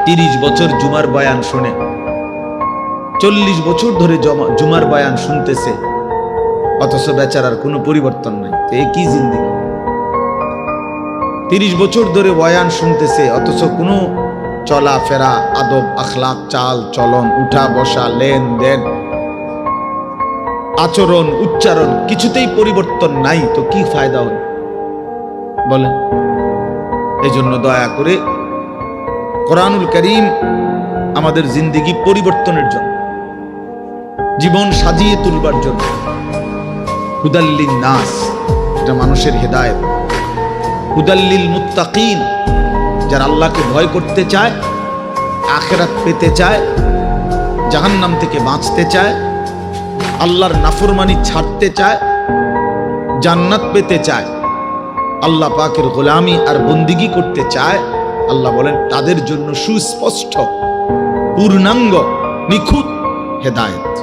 30 বছর জুমার বয়ান শুনে, 40 বছর ধরে জুমার বয়ান শুনতেছে, অথচ বেচারার কোনো পরিবর্তন নাই। তো এ কি জিন্দেগি? 30 বছর ধরে বয়ান শুনতেছে, অথচ কোনো চলাফেরা, আদব, আখলাক, চাল চলন, উঠা বসা, লেনদেন, আচরণ, উচ্চারণ কিছুতেই পরিবর্তন নাই। তো কি ফায়দা হল বলেন? এই জন্য দয়া করে কোরআনুল কারীম আমাদের জিন্দেগি পরিবর্তনের জন্য, জীবন সাজিয়ে তুলবার জন্য, হুদাল্লিন নাস, এটা মানুষের হেদায়েত, হুদাল্লিল মুত্তাকিন, যারা আল্লাহকে ভয় করতে চায়, আখিরাত পেতে চায়, জাহান্নাম থেকে বাঁচতে চায়, আল্লাহর নাফরমানি ছাড়তে চায়, জান্নাত পেতে চায়, আল্লাহ পাকের গোলামি আর বন্দিগি করতে চায়, আল্লাহ বলেন তাদের জন্য সুস্পষ্ট, পূর্ণাঙ্গ, নিখুঁত হেদায়েত।